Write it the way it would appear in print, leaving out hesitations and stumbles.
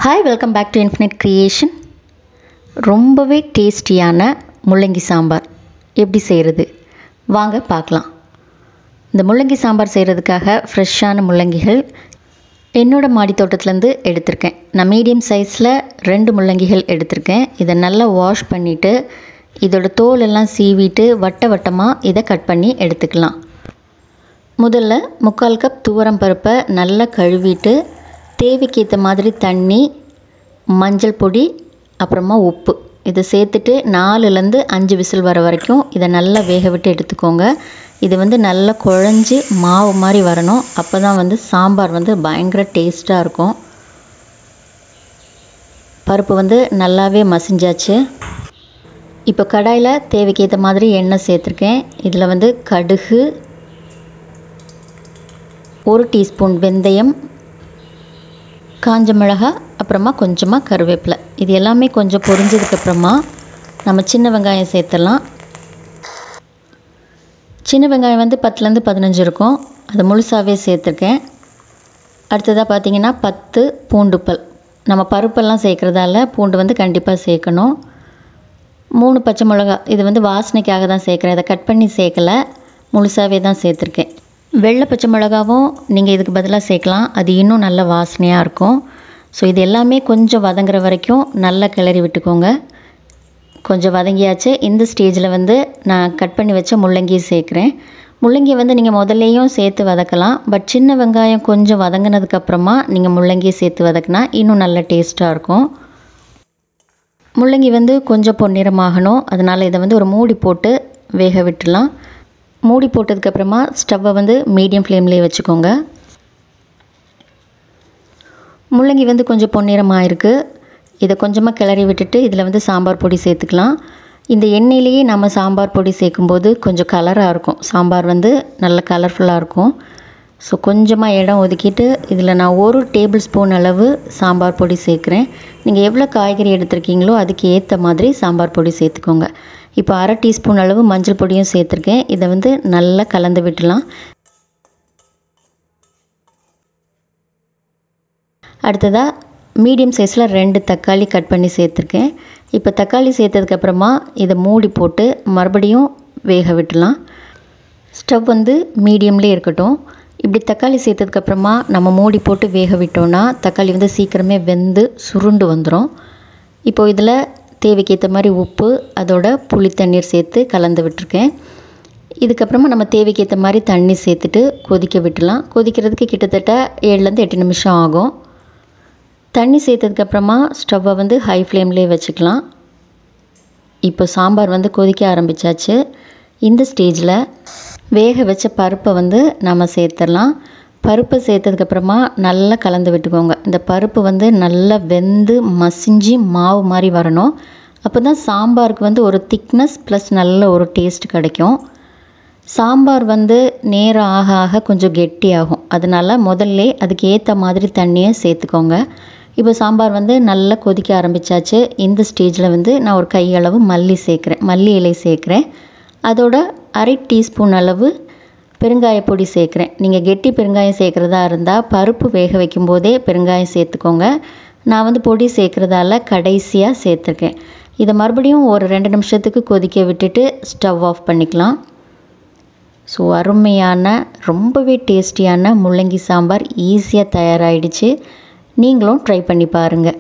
Hi, welcome back to Infinite Creation. ரொம்பவே டேஸ்டியான முள்ளங்கி சாம்பார் எப்படி செய்கிறது வாங்க பார்க்கலாம். இந்த முள்ளங்கி சாம்பார் செய்கிறதுக்காக ஃப்ரெஷ்ஷான முள்ளங்கிகள் என்னோடய மாடி தோட்டத்துலேருந்து எடுத்திருக்கேன். நான் மீடியம் சைஸில் 2 முள்ளங்கிகள் எடுத்திருக்கேன். இதை நல்லா வாஷ் பண்ணிவிட்டு இதோட தோல் எல்லாம் சீவிட்டு வட்ட வட்டமாக இதை கட் பண்ணி எடுத்துக்கலாம். முதல்ல 3/4 கப் துவரம் பருப்பை நல்லா கழுவிட்டு தேவைக்கேற்ற மாதிரி தண்ணி, மஞ்சள் பொடி, அப்புறமா உப்பு இதை சேர்த்துட்டு 4லேருந்து 5 விசில் வர வரைக்கும் இதை நல்லா வேக விட்டு எடுத்துக்கோங்க. இது நல்லா குழஞ்சி மாவு மாதிரி வரணும். அப்போ தான் சாம்பார் பயங்கர டேஸ்ட்டாக இருக்கும். பருப்பு நல்லாவே மசிஞ்சாச்சு. இப்போ கடாயில் தேவைக்கேற்ற மாதிரி எண்ணெய் சேர்த்துருக்கேன். இதில் கடுகு, 1 டீஸ்பூன் வெந்தயம், காஞ்ச மிளகாய், அப்புறமா கொஞ்சமாக கருவேப்பிலை. இது எல்லாமே கொஞ்சம் பொரிஞ்சதுக்கப்புறமா நம்ம சின்ன வெங்காயம் சேர்த்துடலாம். சின்ன வெங்காயம் 10லேருந்து 15 இருக்கும். அது முழுசாகவே சேர்த்துருக்கேன். அடுத்ததாக பார்த்திங்கன்னா 10 பூண்டு பல். நம்ம பருப்பெல்லாம் சேர்க்குறதால பூண்டு கண்டிப்பாக சேர்க்கணும். 3 பச்சை மிளகாய். இது வாசனைக்காக தான் சேர்க்குறேன். இதை கட் பண்ணி சேர்க்கலை, முழுசாகவே தான் சேர்த்துருக்கேன். வெள்ளை பச்சை மிளகாவும் நீங்கள் இதுக்கு பதிலாக சேர்க்கலாம். அது இன்னும் நல்ல வாசனையாக இருக்கும். ஸோ இது எல்லாமே கொஞ்சம் வதங்குற வரைக்கும் நல்லா கிளறி விட்டுக்கோங்க. கொஞ்சம் வதங்கியாச்சு. இந்த ஸ்டேஜில் நான் கட் பண்ணி வச்ச முள்ளங்கியை சேர்க்குறேன். முள்ளங்கியை நீங்கள் முதல்லையும் சேர்த்து வதக்கலாம். பட் சின்ன வெங்காயம் கொஞ்சம் வதங்கினதுக்கப்புறமா நீங்கள் முள்ளங்கியை சேர்த்து வதக்கினா இன்னும் நல்ல டேஸ்ட்டாக இருக்கும். முள்ளங்கி கொஞ்சம் பொன்னிறமாகணும். அதனால் இதை ஒரு மூடி போட்டு வேக விட்டுடலாம். மூடி போட்டதுக்கப்புறமா ஸ்டவ்வை மீடியம் ஃப்ளேம்லேயே வச்சுக்கோங்க. முள்ளங்கி கொஞ்சம் பொன்னிறமாக இருக்குது. இதை கொஞ்சமாக கிளறி விட்டுட்டு இதில் சாம்பார் பொடி சேர்த்துக்கலாம். இந்த எண்ணெயிலேயே நம்ம சாம்பார் பொடி சேர்க்கும்போது கொஞ்சம் கலராக இருக்கும். சாம்பார் நல்ல கலர்ஃபுல்லாக இருக்கும். ஸோ கொஞ்சமாக இடம் ஒதுக்கிட்டு இதில் நான் 1 டேபிள் ஸ்பூன் அளவு சாம்பார் பொடி சேர்க்குறேன். நீங்கள் எவ்வளோ காய்கறி எடுத்துருக்கீங்களோ அதுக்கு ஏற்ற மாதிரி சாம்பார் பொடி சேர்த்துக்கோங்க. இப்போ 1/2 டீஸ்பூன் அளவு மஞ்சள் பொடியும் சேர்த்துருக்கேன். இதை நல்லா கலந்து விட்டுலாம். அடுத்ததாக மீடியம் சைஸில் 2 தக்காளி கட் பண்ணி சேர்த்துருக்கேன். இப்போ தக்காளி சேர்த்ததுக்கப்புறமா இதை மூடி போட்டு மறுபடியும் வேக விட்டுலாம். ஸ்டவ் மீடியம்லேயே இருக்கட்டும். இப்படி தக்காளி சேர்த்ததுக்கப்புறமா நம்ம மூடி போட்டு வேக விட்டோன்னா தக்காளி சீக்கிரமே வெந்து சுருண்டு வந்துடும். இப்போது இதில் தேவைக்கேற்ற மாதிரி உப்பு, அதோட புளி தண்ணீர் சேர்த்து கலந்து விட்டுருக்கேன். இதுக்கப்புறமா நம்ம தேவைக்கேற்ற மாதிரி தண்ணி சேர்த்துட்டு கொதிக்க விட்டுலாம். கொதிக்கிறதுக்கு கிட்டத்தட்ட 7லேருந்து 8 நிமிஷம் ஆகும். தண்ணி சேர்த்ததுக்கப்புறமா ஸ்டவ்வை ஹை ஃப்ளேம்லேயே வச்சுக்கலாம். இப்போ சாம்பார் கொதிக்க ஆரம்பித்தாச்சு. இந்த ஸ்டேஜில் வேக வச்ச பருப்பை நம்ம சேர்த்துடலாம். பருப்பை சேர்த்ததுக்கப்புறமா நல்லா கலந்து விட்டுக்கோங்க. இந்த பருப்பு நல்லா வெந்து மசிஞ்சு மாவு மாதிரி வரணும். அப்போ தான் சாம்பாருக்கு ஒரு திக்னஸ் ப்ளஸ் நல்ல ஒரு டேஸ்ட் கிடைக்கும். சாம்பார் நேரம் ஆக ஆக கொஞ்சம் கெட்டியாகும். அதனால் முதல்ல அதுக்கு ஏற்ற மாதிரி தண்ணியை சேர்த்துக்கோங்க. இப்போ சாம்பார் நல்லா கொதிக்க ஆரம்பித்தாச்சு. இந்த ஸ்டேஜில் நான் ஒரு கையளவு மல்லி இலை சேர்க்குறேன். அதோட 1/2 டீஸ்பூன் அளவு பெருங்காய பொடி சேர்க்குறேன். நீங்கள் கெட்டி பெருங்காயம் சேர்க்குறதா இருந்தால் பருப்பு வேக வைக்கும்போதே பெருங்காயம் சேர்த்துக்கோங்க. நான் பொடி சேர்க்குறதால கடைசியாக சேர்த்துருக்கேன். இதை மறுபடியும் ஒரு 2 நிமிஷத்துக்கு கொதிக்க விட்டுட்டு ஸ்டவ் ஆஃப் பண்ணிக்கலாம். ஸோ அருமையான ரொம்பவே டேஸ்டியான முள்ளங்கி சாம்பார் ஈஸியாக தயாராகிடுச்சு. நீங்களும் ட்ரை பண்ணி பாருங்கள்.